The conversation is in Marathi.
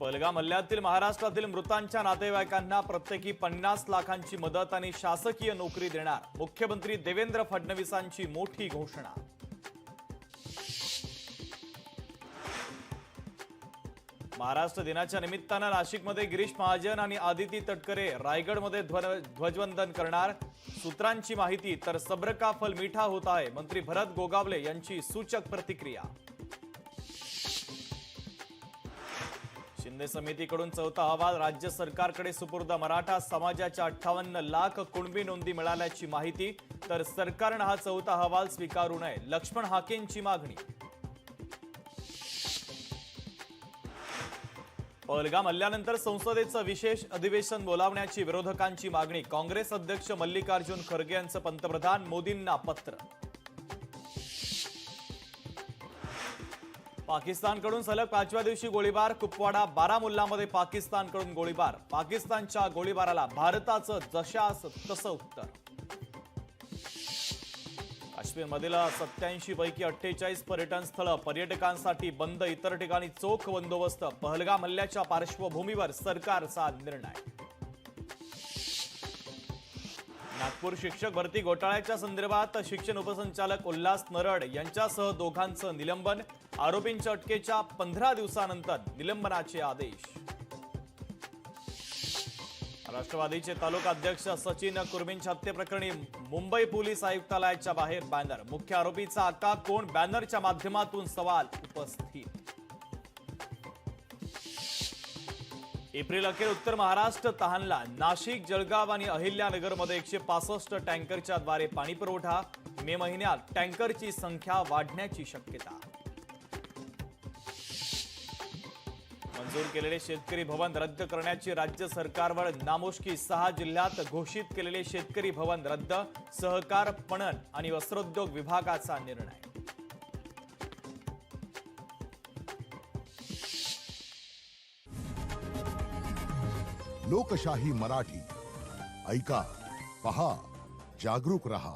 पहलगाम हल्ल्यातील महाराष्ट्रातील मृतांच्या नातेवाईकांना प्रत्येकी 50 लाखांची मदत आणि शासकीय नोकरी देणार मुख्यमंत्री देवेंद्र फडणवीसांची मोठी घोषणा। महाराष्ट्र दिनाच्या निमित्तानं नाशिकमध्ये गिरीश महाजन आणि आदिती तटकरे रायगडमध्ये ध्वजवंदन करणार। सूत्रांची माहिती तर सब्र का फल मीठा होता है, मंत्री भरत गोगावले यांची सूचक प्रतिक्रिया। शिंदे समितीकडून चौथा अहवाल राज्य सरकारकडे सुपूर्द। मराठा समाजाच्या 58 लाख कुणबी नोंदी मिळाल्याची माहिती, तर सरकारनं हा चौथा अहवाल स्वीकारू नये लक्ष्मण हाकेंची मागणी। पहलगाम हल्ल्यानंतर संसदेचं विशेष अधिवेशन बोलावण्याची विरोधकांची मागणी। काँग्रेस अध्यक्ष मल्लिकार्जुन खरगे यांचं पंतप्रधान मोदींना पत्र। पाकिस्तानकडून सलग 5व्या दिवशी गोळीबार। कुपवाडा बारामुल्लामध्ये पाकिस्तानकडून गोळीबार। पाकिस्तानच्या गोळीबाराला भारताचं जशास तसं उत्तर। काश्मीरमधील 87 पैकी 48 पर्यटन स्थळं पर्यटकांसाठी बंद। इतर ठिकाणी चोख बंदोबस्त। पहलगाम हल्ल्याच्या पार्श्वभूमीवर सरकारचा निर्णय। नागपूर शिक्षक भरती घोटाळ्याच्या संदर्भात शिक्षण उपसंचालक उल्हास नरड यांच्यासह दोघांचं निलंबन। आरोपींच्या अटकेच्या 15 दिवसानंतर निलंबनाचे आदेश। राष्ट्रवादीचे तालुका अध्यक्ष सचिन कुर्मींच्या हत्येप्रकरणी मुंबई पोलीस आयुक्तालयाच्या बाहेर बॅनर। मुख्य आरोपीचा आका कोण, बॅनरच्या माध्यमातून सवाल उपस्थित। एप्रिल अखेर उत्तर महाराष्ट्र तहानला। नाशिक, जळगाव आणि अहिल्यानगरमध्ये 165 टँकरच्या द्वारे पाणी पुरवठा। मे महिन्यात टँकरची संख्या वाढण्याची शक्यता। मंजूर केलेले शेतकरी भवन रद्द करण्याची राज्य सरकारवर नामुष्की। 6 जिल्ह्यात घोषित केलेले शेतकरी भवन रद्द। सहकार, पणन आणि वस्त्रोद्योग विभागाचा निर्णय। लोकशाही मराठी ऐका, पहा, जागरूक रहा।